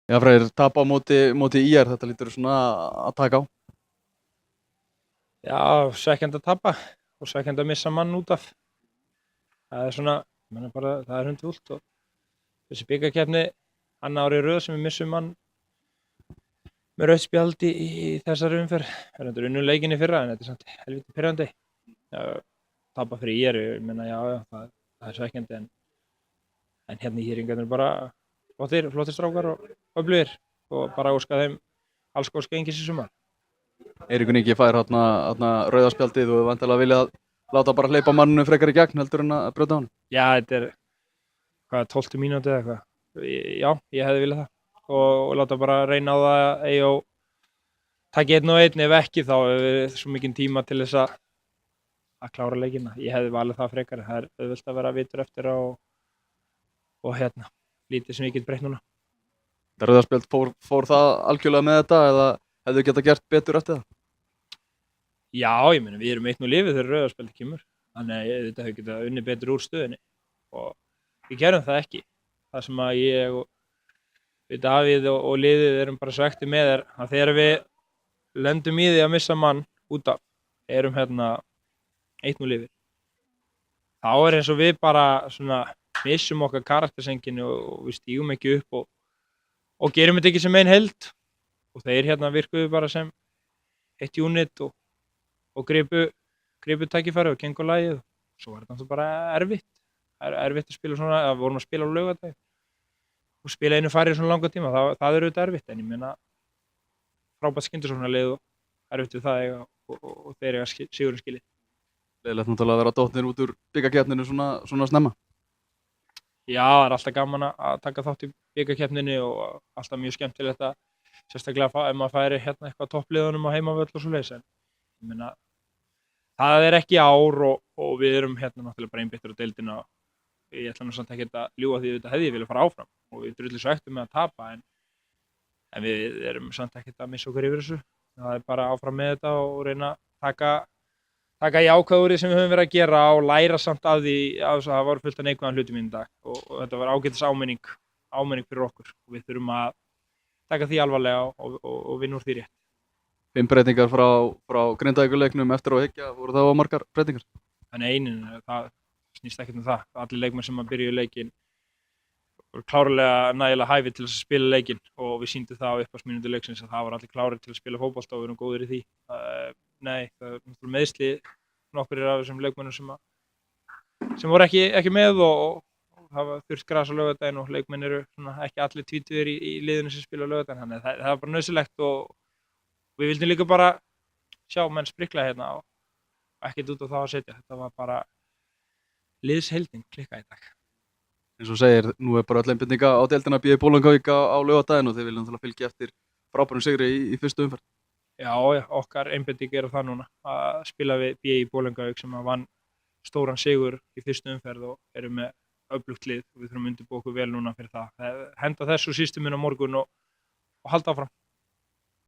Já, Freyr, tapa á móti ÍR, þetta lítur svona að taka á. Já, svekkjandi að tapa og svekkjandi að missa mann út af. Það er svona, það er hundfúlt og þessi bikarkeppni, annað árið í röð sem við missum mann með rautt spjald í þessari umferð. Það er undir unnum leikinni fyrra en þetta er samt helviti pirrandi. Tapa fyrir ÍR, ég meina já, það er svekkjandi en hérna í Hýringarnir bara flottir strákar og öflugir og bara óska þeim alls góðs gengis í sumar. Eiríkur Ingi fær rauðaspjaldið og vantilega viljað láta bara hleypa manninu frekar í gegn heldur en að brjóta hann. Já, þetta er hvað, 12 mínúti eða eitthvað. Já, ég hefði viljað það og láta bara reyna á það að EIO taki 1-1, ef ekki þá hefur við svo mikinn tíma til þess að klára leikina. Ég hefði valið það frekar, það er auðvelt að vera vitur eftir og hérna, lítið sem ég get breytt núna. Þetta rauðaspjald fór það algjörlega með þetta eða hefðu geta gert betur eftir það? Já, ég meina við erum 1-0 yfir þegar rauðaspjaldið kemur, þannig að þetta hefur getað unnið betur úr stöðunni og við gerum það ekki. Það sem að ég og við Davíð og liðið erum bara svekktir með er að þegar við lendum í því að missa mann út af, erum hérna 1-0 yfir. Þá er eins og við bara svona missum okkar karaktersenginu og við stígum ekki upp og gerum þetta ekki sem ein heild og þeir hérna virkuðu bara sem eitt unit og gripu tækifæri og gengu lagið og svo var þetta náttúrulega bara erfitt. Það er erfitt að spila svona, við vorum að spila á laugardegi og spila einu færi í svona langa tíma, það er auðvitað erfitt en ég meina frábært skyndisóknarlið og erfitt við það eiga og þeir eiga sigurinn skilið. Leiðilegt náttúrulega að vera dottnir út úr bikarkeppninu svona snemma. Já, það er alltaf gaman að taka þátt í bikarkeppninni og alltaf mjög skemmtilegt að sérstaklega ef maður færi hérna eitthvað toppliðunum á heimavöll og svoleiðis en ég meina það er ekki ár og við erum hérna náttúrulega bara einbeittir á deildina og ég ætla nú samt ekki að ljúga því þetta hefði ég viljað fara áfram og við drullu svekktum með að tapa en við erum samt ekki að missa okkur yfir þessu. Það er bara áfram með þetta og reyna að taka í ákvæðurinn sem við höfum verið að gera og læra samt af því að það var fullt af neikvæðan hlutum í dag og þetta var ágætis áminning fyrir okkur og við þurfum að taka því alvarlega og vinna úr því rétt. 5 breytingar frá Grindavíkurleiknum eftir á að hyggja, voru það á margar breytingar? Þannig einin, það snýst ekkert um það. Allir leikmenn sem að byrja í leikinn voru klárlega nægilega hæfir til að spila leikinn og við sýndum það á upphafsmínútu leiksins að það var allir klárir til að spila fótbolta og við erum góðir í því. Nei, það er meðsli nokkurir af þessum leikmennum sem voru ekki með og það var þurft gras á laugardaginn og leikmenn eru ekki allir tvítugir í liðinu sem spila á laugardaginn, þannig að það var bara nauðsynlegt og við vildum líka bara sjá menn sprikla hérna og ekkert út á það að setja. Þetta var bara liðsheildin klikka í dag. Eins og segir, nú er bara öll einbeiting á deildina BÍ Bolungarvík á laugardaginn og þið viljum náttúrulega fylgja eftir frábærum sigri í fyrstu umferð. Já, okkar einbeiting er á það núna að spila við BÍ Bolungarvík sem að vann stóran sigur í fyrstu umferð og eru með öflugt lið og við þurfum að undirbúa okkur vel núna fyrir það. Henda þessu systeminu á morgun og halda áfram.